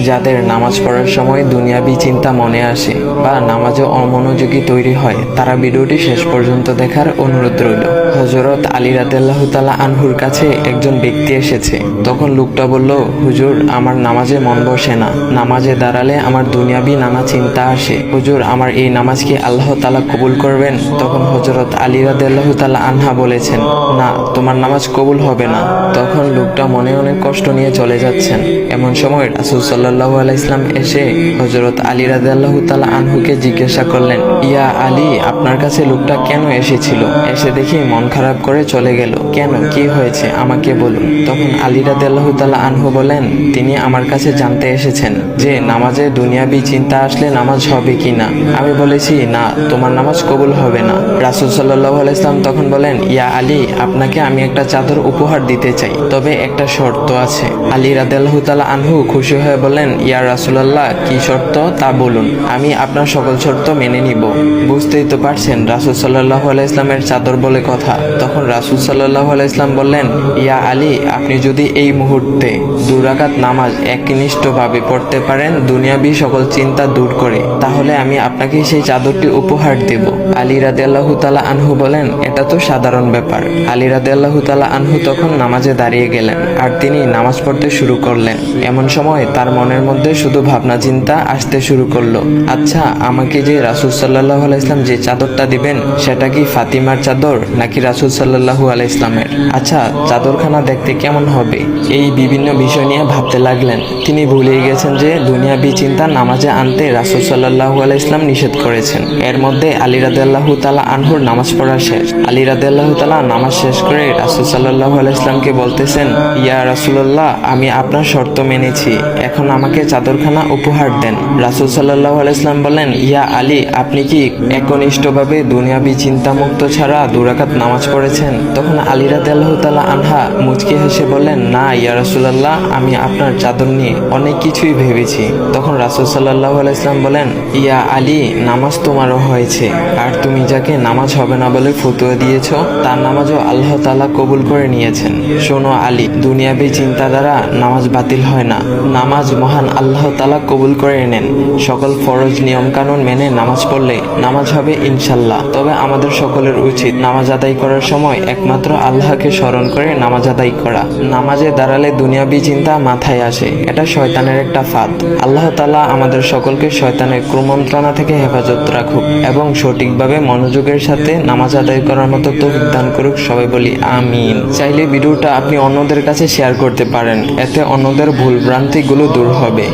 যাদের নামাজ পড়ার সময় দুনিয়াবি চিন্তা মনে আসে বা নামাজে অমনোযোগী তৈরি হয়, তারা ভিডিওটি শেষ পর্যন্ত দেখার অনুরোধ রইল। হযরত আলী রাদিয়াল্লাহু তাআলা আনহুর কাছে একজন ব্যক্তি এসেছে। তখন লোকটা বলল, হুজুর, আমার নামাজে মন বসে না। নামাজে দাঁড়ালে আমার দুনিয়াবি নানা চিন্তা আসে। হুজুর, আমার এই নামাজ কি আল্লাহ তাআলা কবুল করবেন? তখন হযরত আলী রাদিয়াল্লাহু তাআলা আনহা বলেছেন, না, তোমার নামাজ কবুল হবে না। তখন লোকটা মনে অনেক কষ্ট নিয়ে চলে যাচ্ছেন। এমন সময় রাসূল সাল্লাল্লাহু আলাইহি ওয়াসাল্লাম এসে হযরত আলী রাদিয়াল্লাহু তাআলা আনহুকে জিজ্ঞাসা করলেন, ইয়া আলী, আপনার কাছে লোকটা কেন এসেছিল? এসে দেখি মন খারাপ করে চলে গেল। কেন, কি হয়েছে আমাকে বলুন। তখন আলী রাদিয়াল্লাহু তাআলা আনহু বলেন, তিনি আমার কাছে জানতে এসেছেন যে নামাজে দুনিয়াবি চিন্তা আসলে নামাজ হবে কিনা। আমি বলেছি, না, তোমার নামাজ কবুল হবে না। রাসূল সাল্লাল্লাহু আলাইহি ওয়াসাল্লাম তখন বলেন, ইয়া আলী, আপনাকে আমি একটা চাদর উপহার দিতে চাই, তবে একটা শর্ত আছে। আলী রাদিয়াল্লাহু তাআলা আনহু খুশি হয়ে বলেন, ইয়া রাসূলুল্লাহ, কি শর্ত তা বলুন, আমি আপনার সকল শর্ত মেনে নিব। বুঝতেই তো পারছেন রাসূল সাল্লাল্লাহু আলাইহি ওয়াসাল্লামের চাদর বলে কথা। তখন রাসূল সাল্লাল্লাহু আলাইহি ওয়াসাল্লাম বললেন, ইয়া আলী, আপনি যদি এই মুহূর্তে 2 রাকাত নামাজ একনিষ্ঠভাবে পড়তে পারেন দুনিয়াবি সকল চিন্তা দূর করে, তাহলে আমি আপনাকে সেই চাদরটি উপহার দেব। আলী রাদিয়াল্লাহু তাআলা আনহু বলেন, এটা তো সাধারণ ব্যাপার। আলী রাদিয়াল্লাহু তাআলা আনহু তখন নামাজে দাঁড়িয়ে গেলেন আর তিনি নামাজ পড়তে শুরু করলেন। এমন সময় তার মনের মধ্যে শুধু ভাবনা চিন্তা আসতে শুরু করলো, আচ্ছা, আমাকে যে রাসূল সাল্লাল্লাহু আলাইহি ওয়াসাল্লাম যে চাদরটা দিবেন, সেটা কি ফাতিমার চাদর নাকি রাসূল সাল্লাল্লাহু আলাইহি ওয়াসাল্লামের? আচ্ছা, চাদরখানা দেখতে কেমন হবে? এই বিভিন্ন বিষয় নিয়ে ভাবতে লাগলেন। তিনি ভুলেই গেছেন যে দুনিয়াবি চিন্তা নামাজে আনতে রাসূল সাল্লাল্লাহু আলাইহি ওয়াসাল্লাম নিষেধ করেছেন। এর মধ্যে আলী রাদিয়াল্লাহু তাআলা আনহুর নামাজ পড়া শেষ। আলী রাদিয়াল্লাহু তাআলা নামাজ শেষ করে রাসূল সাল্লাল্লাহু আলাইহি ওয়াসাল্লামকে বলতেছেন, ইয়া রাসূলুল্লাহ, আমি আপনার শর্ত মেনেছি, এখন আমাকে চাদরখানা উপহার দেন। রাসূল সাল্লাল্লাহু আলাইহি ওয়াসাল্লাম বলেন, ইয়া আলী, আপনি কি একনিষ্ঠভাবে দুনিয়াবি চিন্তামুক্ত ছাড়া 2 রাকাত নামাজ পড়েছেন? তখন আলী রাদিয়াল্লাহু তাআলা আনহা মুচকি হেসে বললেন, না ইয়া রাসূলুল্লাহ, আমি আপনার চাদর নিয়ে অনেক কিছুই ভেবেছি। তখন রাসূল সাল্লাল্লাহু আলাইহি ওয়াসাল্লাম বলেন, ইয়া আলী, নামাজ তোমারও হয়েছে, আর তুমি যাকে নামাজ হবে না বলে ফতোয়া দিয়েছো, তার নামাজও আল্লাহ তাআলা কবুল করে নিয়েছেন। শোনো আলী, দুনিয়াবি চিন্তা দ্বারা নামাজ বাতিল হয় না, নামাজ মহান আল্লাহ তাআলা কবুল করে নেন। সকল ফরজ নিয়ম কানুন মেনে নামাজ পড়লে নামাজ হবে ইনশাল্লাহ। তবে আমাদের সকলের উচিত নামাজ আদায় করার সময় একমাত্র আল্লাহকে স্মরণ করে নামাজ আদায় করা। নামাজে দাঁড়ালে দুনিয়াবি চিন্তা মাথায় আসে, এটা শয়তানের একটা ফাঁদ। আল্লাহ তাআলা আমাদের সকলকে শয়তানের কুমন্ত্রণা থেকে হেফাজত রাখুক এবং সঠিকভাবে মনোযোগের সাথে নামাজ আদায় করার মতো তৌফিক দান করুক। সবাই বলি আমিন। চাইলে ভিডিওটা আপনি অন্যদের কাছে শেয়ার করতে পারেন, এতে অন্যদের ভুল ভ্রান্তিগুলো দূর হবে।